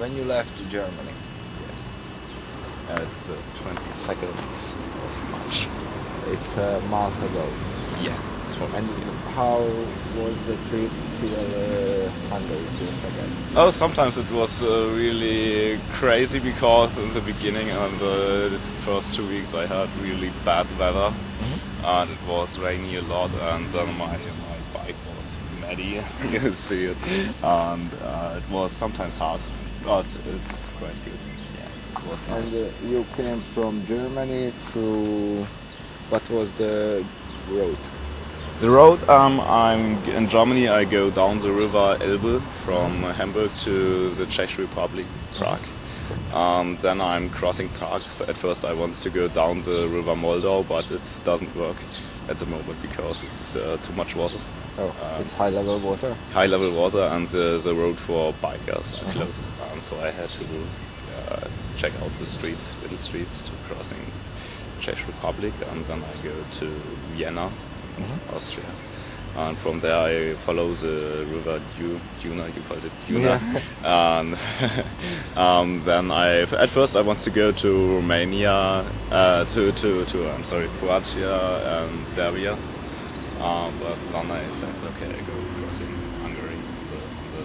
when you left Germany? At the 22nd of March. It's a month ago. Yeah, it's for And months. Yeah. how was the trip till Hungary to again? Oh, sometimes it was really crazy because in the beginning and the first 2 weeks I had really bad weather and it was raining a lot and then my bike was muddy, you see it, and it was sometimes hard, but it's quite good. Yeah, it was And nice. you came from Germany through, what was the road? The road, I'm in Germany. I go down the river Elbe from Hamburg to the Czech Republic, Prague. Then I'm crossing Prague. At first I wanted to go down the river Moldau, but it doesn't work at the moment because it's too much water. Oh, it's high level water. High level water and the road for bikers are closed. And so I had to check out the streets, little streets to crossing Czech Republic, and then I go to Vienna, Austria. And from there I follow the river Duna, you called it Duna. And then at first I want to go to Romania, Croatia and Serbia. But then I said, okay, I go crossing Hungary, the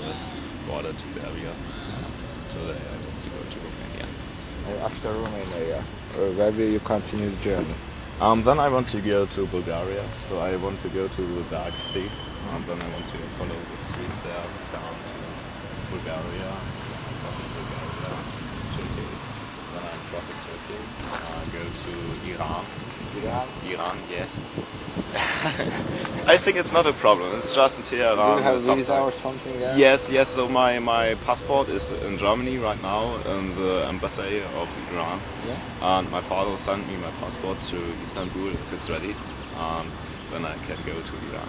border to Serbia. And today I want to go to Romania. After Romania, where will you continue the journey? Then I want to go to Bulgaria, so I want to go to the Dark Sea, and then I want to follow the streets there down to Bulgaria, crossing Bulgaria, Turkey, then I'm crossing Turkey, go to Iran. Iran, yeah. I think it's not a problem, it's just in Tehran. Do you have sometimes. visa or something there? Yes, so my passport is in Germany right now, in the embassy of Iran. Yeah. And my father sent me my passport to Istanbul if it's ready, and then I can go to Iran.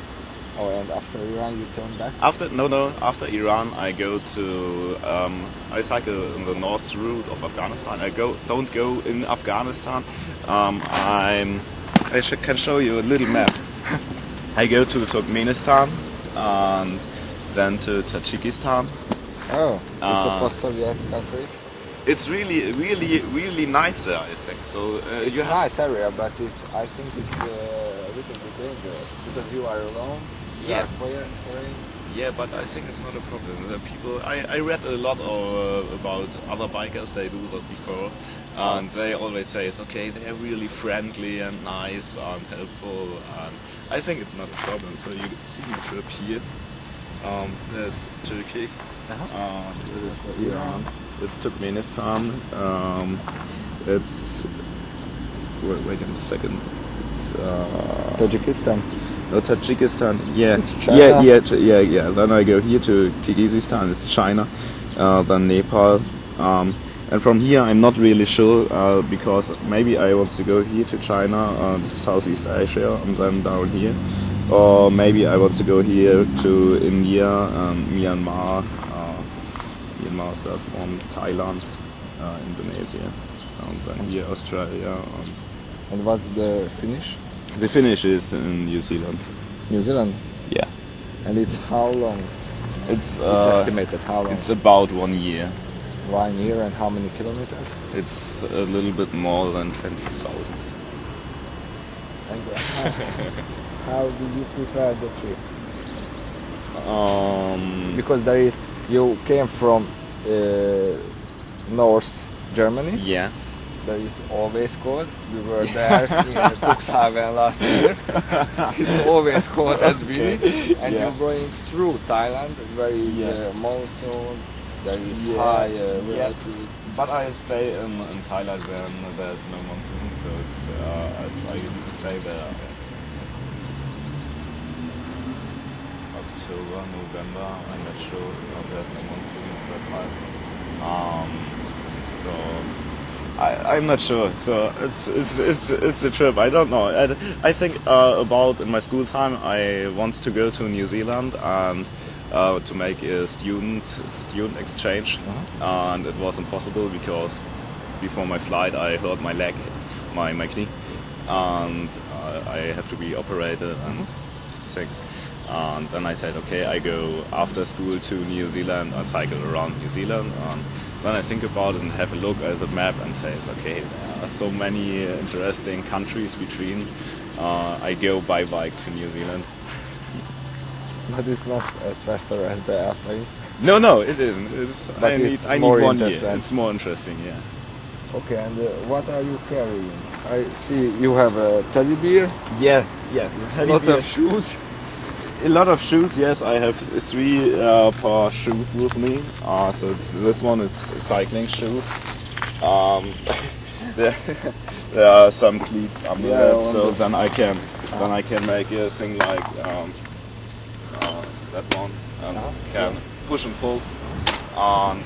Oh, and after Iran you turn back? After Iran I go to, I cycle in the north route of Afghanistan. I don't go in Afghanistan. I can show you a little map. I go to Turkmenistan and then to Tajikistan. Oh, it's a post-Soviet countries? It's really nice there, I think. So It's you a have nice area, but I think it's a little bit dangerous because you are alone. You Yeah. are foreign. Yeah, but I think it's not a problem. The people, I read a lot about other bikers. They do that before, and they always say, it's okay, they are really friendly and nice and helpful. And I think it's not a problem. So you see the trip here. There's Turkey. This is Iran. It's Turkmenistan. It's wait a second. It's Tajikistan. no, Tajikistan. Yeah, It's China. yeah. Then I go here to Kyrgyzstan. It's China. Then Nepal. And from here I'm not really sure because maybe I want to go here to China, Southeast Asia, and then down here. Or maybe I want to go here to India, Myanmar, Myanmar's that one, Thailand, Indonesia, and then here Australia. And what's the finish? The finish is in New Zealand. New Zealand. Yeah. And it's how long? It's It's estimated how long? It's about 1 year. 1 year and how many kilometers? It's a little bit more than 20,000. And how did you prepare the trip? Because you came from North Germany. Yeah. There is always cold. We were there in Cuxhaven last year. It's always cold and windy. And Yeah. you're going through Thailand, where is Yeah. monsoon. There is Yeah. high Yeah. relative. But I stay in Thailand when there's no monsoon, so I usually stay there. It's October, November. I'm not sure. There's no monsoon at that time. So I'm not sure. So it's a trip. I don't know. I think about in my school time I want to go to New Zealand and to make a student exchange, and it was impossible because before my flight I hurt my leg, my knee, and I have to be operated and things. And then I said, okay, I go after school to New Zealand. I cycle around New Zealand. Then I think about it and have a look at the map and say, okay, there are so many interesting countries between. I go by bike to New Zealand. But it's not as faster as the airplanes. No, it isn't. I need more 1 year. interesting. It's more interesting, yeah. Okay, and what are you carrying? I see you have a teddy bear, Yeah. a lot of shoes. A lot of shoes, yes. I have 3 pair shoes with me. So this one, it's cycling shoes. There, there are some cleats under it, so then I can make a thing like that one, and can push and pull. And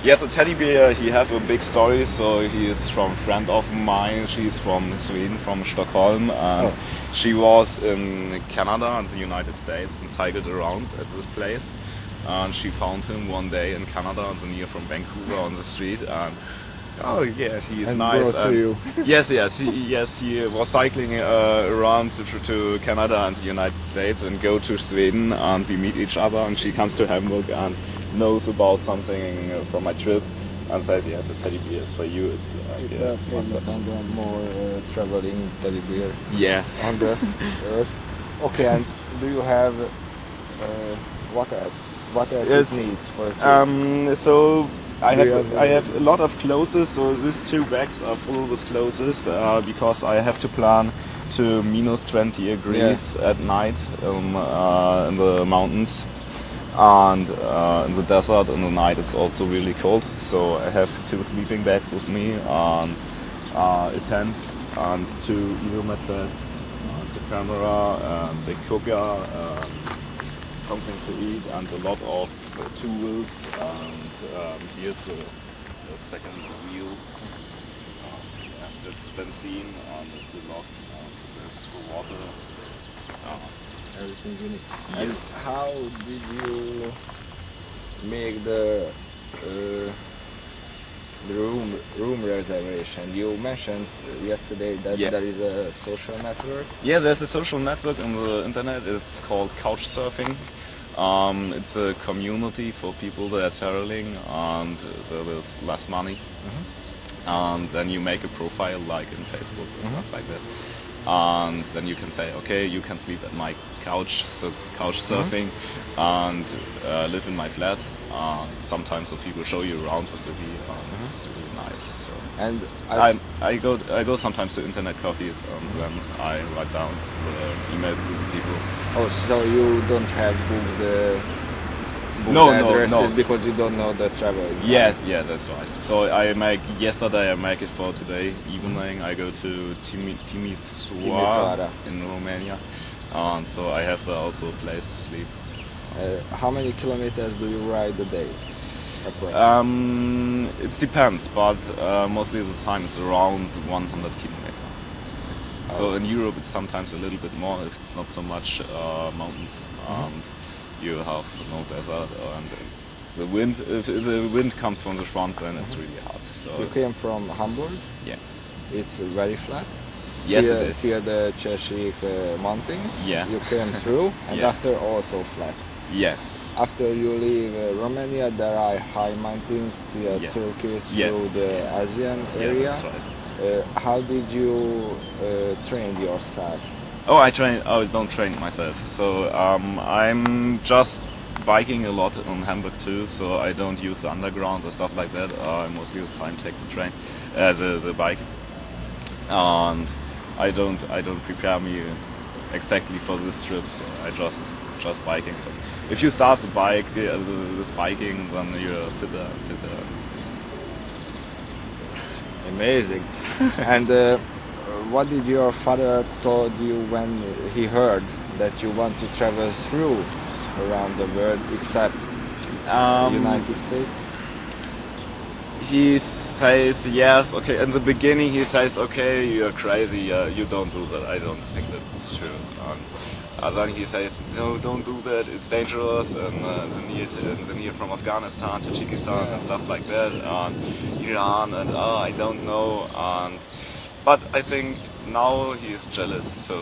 yeah, the teddy bear, he have a big story. So he is from a friend of mine. She's from Sweden, from Stockholm, and she was in Canada and the United States and cycled around at this place. And she found him one day in Canada, and so near from Vancouver, on the street. And oh yes, he is And nice. brought to you. Yes, he was cycling around to Canada and the United States and go to Sweden, and we meet each other. And she comes to Hamburg and knows about something from my trip and says, yes, the teddy bear is for you. It's a famous and more traveling teddy bear yeah. on the earth. Okay, and do you have what else? What else it needs for a trip? So I have have a lot of clothes. So these 2 bags are full with clothes because I have to plan to minus 20 degrees at night in the mountains. And in the desert in the night it's also really cold, so I have 2 sleeping bags with me, and a tent, and 2 evo mattresses, the camera, the cooker, some things to eat, and a lot of tools. And here's a second wheel. It's benzene, and it's a lot. There's for water. Everything you need. Yes. And how did you make the room reservation? You mentioned yesterday that there is a social network. Yeah, there's a social network on the internet. It's called Couchsurfing. It's a community for people that are traveling, and there is less money. And then you make a profile like in Facebook and stuff like that. And then you can say, okay, you can sleep at my couch, so couch surfing, and live in my flat. Sometimes the people show you around the city, and it's really nice. So. And I go sometimes to internet cafes, and then I write down the emails to the people. Oh, so you don't have booked No, addresses because you don't know the travel. Yeah, that's right. So yesterday I make it for today evening. I go to Timisoara in Romania, and so I have also a place to sleep. How many kilometers do you ride a day? It depends, but mostly of the time it's around 100 kilometers. So in Europe it's sometimes a little bit more if it's not so much mountains. And you have no desert, and the wind. If the wind comes from the front, then it's really hard. So you came from Hamburg. Yeah, it's very flat. Yes, it is. Here the Czech mountains. Yeah, you came through, and after also flat. Yeah. After you leave Romania, there are high mountains to Turkey through the Asian area. Yeah, that's right. How did you train yourself? Oh, I don't train myself. So I'm just biking a lot in Hamburg too. So I don't use the underground or stuff like that. I mostly the time take the train, the bike, and I don't prepare me exactly for this trip. So I just biking. So if you start the bike, this biking, then you're fitter. Amazing. And what did your father told you when he heard that you want to travel through around the world except United States? He says yes. Okay. In the beginning, he says, "Okay, you're crazy. You don't do that. I don't think that it's true." And then he says, "No, don't do that. It's dangerous." And the near from Afghanistan, Tajikistan, and stuff like that, and Iran, and I don't know. But I think now he is jealous. So